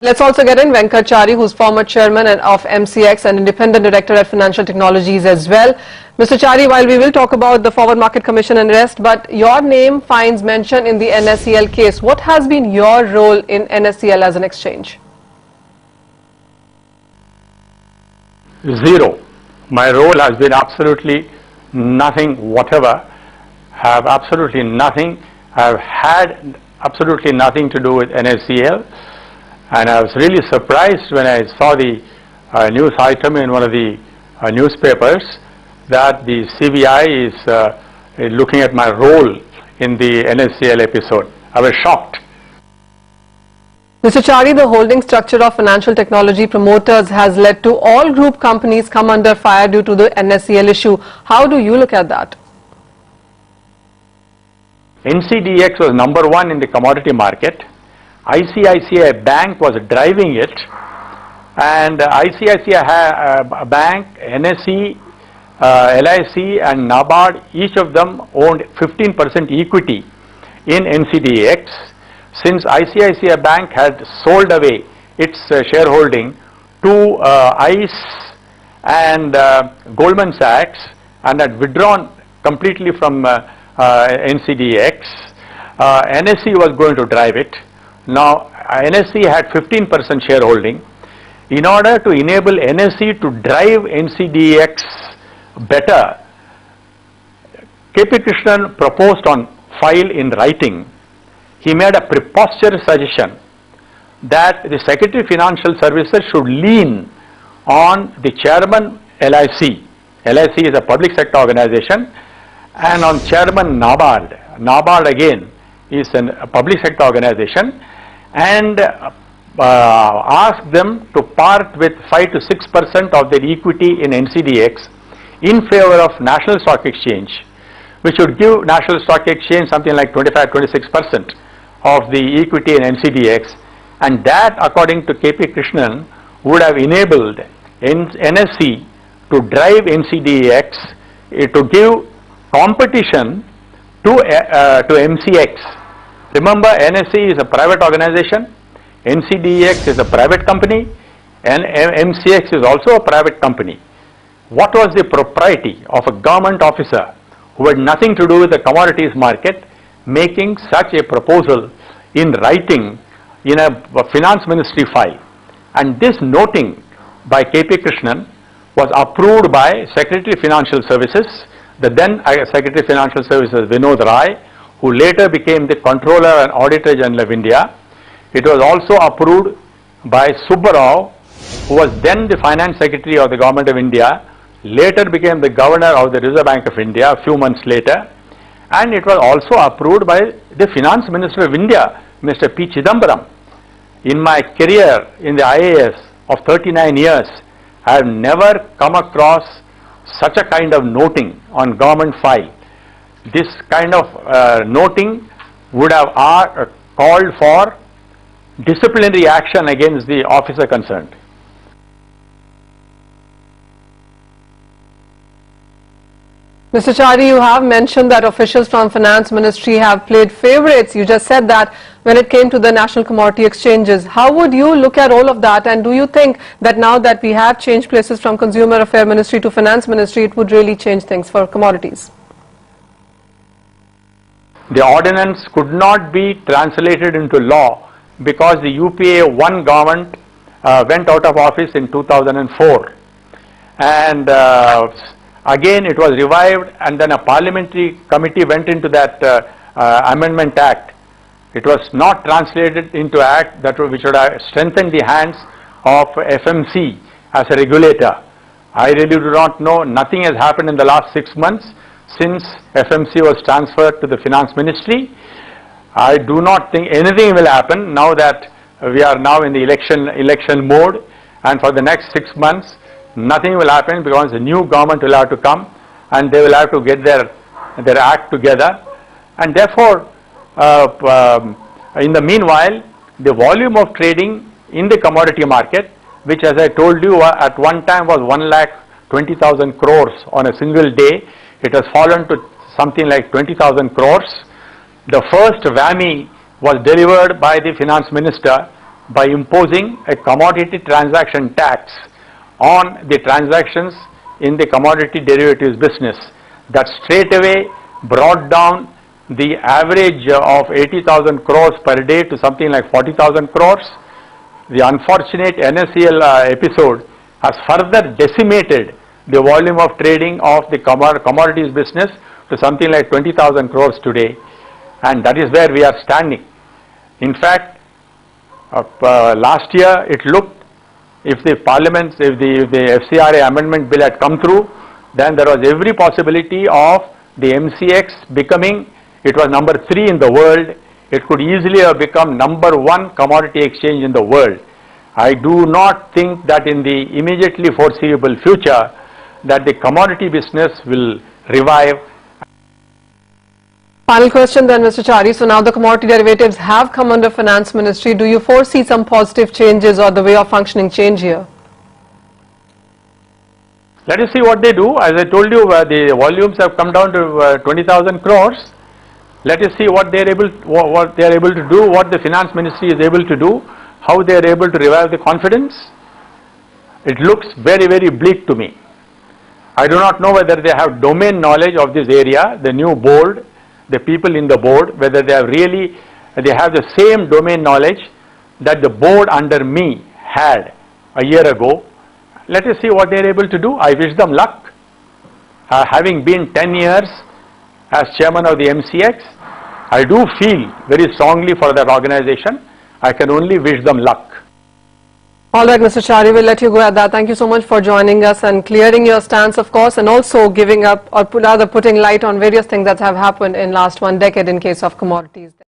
Let's also get in Venkat, Chary, who's former chairman of MCX and independent director at Financial Technologies as well. Mr. Chary, while we will talk about the Forward Market Commission and rest, but your name finds mention in the NSCL case. What has been your role in NSCL as an exchange? Zero. My role has been absolutely nothing whatever. Have absolutely nothing. I've had absolutely nothing to do with NSCL. And I was really surprised when I saw the news item in one of the newspapers that the CBI is looking at my role in the NSCL episode. I was shocked. Mr. Chary, the holding structure of financial technology promoters has led to all group companies come under fire due to the NSCL issue. How do you look at that? NCDX was number one in the commodity market. ICICI Bank was driving it, and ICICI Bank, NSE, LIC and NABARD, each of them owned 15% equity in NCDX. Since ICICI Bank had sold away its shareholding to ICE and Goldman Sachs and had withdrawn completely from NCDX, NSE was going to drive it. Now, NSE had 15% shareholding. In order to enable NSE to drive NCDX better, KP Krishnan proposed on file in writing. He made a preposterous suggestion that the Secretary Financial Services should lean on the chairman LIC. LIC is a public sector organization, and on chairman NABARD. NABARD again is a public sector organization, and ask them to part with 5 to 6% of their equity in NCDX in favor of National Stock Exchange, which would give National Stock Exchange something like 25-26% of the equity in NCDX, and that, according to KP Krishnan, would have enabled NSE to drive NCDX to give competition to MCX. Remember, NSE is a private organization, NCDX is a private company, and MCX is also a private company. What was the propriety of a government officer who had nothing to do with the commodities market making such a proposal in writing in a finance ministry file? And this noting by KP Krishnan was approved by Secretary Financial Services, the then Secretary Financial Services Vinod Rai, who later became the Controller and Auditor General of India. It was also approved by Subbarao, who was then the Finance Secretary of the Government of India, later became the Governor of the Reserve Bank of India a few months later, and it was also approved by the Finance Minister of India, Mr. P. Chidambaram. In my career in the IAS of 39 years, I have never come across such a kind of noting on government file. This kind of noting would have called for disciplinary action against the officer concerned. Mr. Chary, you have mentioned that officials from Finance Ministry have played favorites. You just said that when it came to the national commodity exchanges. How would you look at all of that, and do you think that now that we have changed places from Consumer Affairs Ministry to Finance Ministry, it would really change things for commodities? The ordinance could not be translated into law because the UPA 1 government went out of office in 2004, and again it was revived, and then a parliamentary committee went into that amendment act. It was not translated into act which would have strengthened the hands of FMC as a regulator. I really do not know. Nothing has happened in the last 6 months since FMC was transferred to the Finance Ministry. I do not think anything will happen now that we are now in the election mode, and for the next 6 months nothing will happen because the new government will have to come and they will have to get their act together, and therefore in the meanwhile the volume of trading in the commodity market, which as I told you at one time was 1,20,000 crores on a single day, it has fallen to something like 20,000 crores. The first whammy was delivered by the finance minister by imposing a commodity transaction tax on the transactions in the commodity derivatives business. That straight away brought down the average of 80,000 crores per day to something like 40,000 crores. The unfortunate NSCL episode has further decimated the volume of trading of the commodities business to something like 20,000 crores today, and that is where we are standing. In fact, last year it looked, if the FCRA amendment bill had come through, then there was every possibility of the MCX becoming, it was number 3 in the world, it could easily have become number 1 commodity exchange in the world. I do not think that in the immediately foreseeable future that the commodity business will revive. Final question then, Mr. Chary. So now the commodity derivatives have come under Finance Ministry. Do you foresee some positive changes or the way of functioning change here? Let us see what they do. As I told you, the volumes have come down to 20,000 crores. Let us see what they are able to do, what the Finance Ministry is able to do, how they are able to revive the confidence. It looks very, very bleak to me. I do not know whether they have domain knowledge of this area, the new board, the people in the board, whether they have the same domain knowledge that the board under me had a year ago. Let us see what they are able to do. I wish them luck. Having been 10 years as chairman of the MCX, I do feel very strongly for that organization. I can only wish them luck. All right, Mr. Chary, we'll let you go at that. Thank you so much for joining us and clearing your stance, of course, and also giving up or rather putting light on various things that have happened in last 1 decade in case of commodities.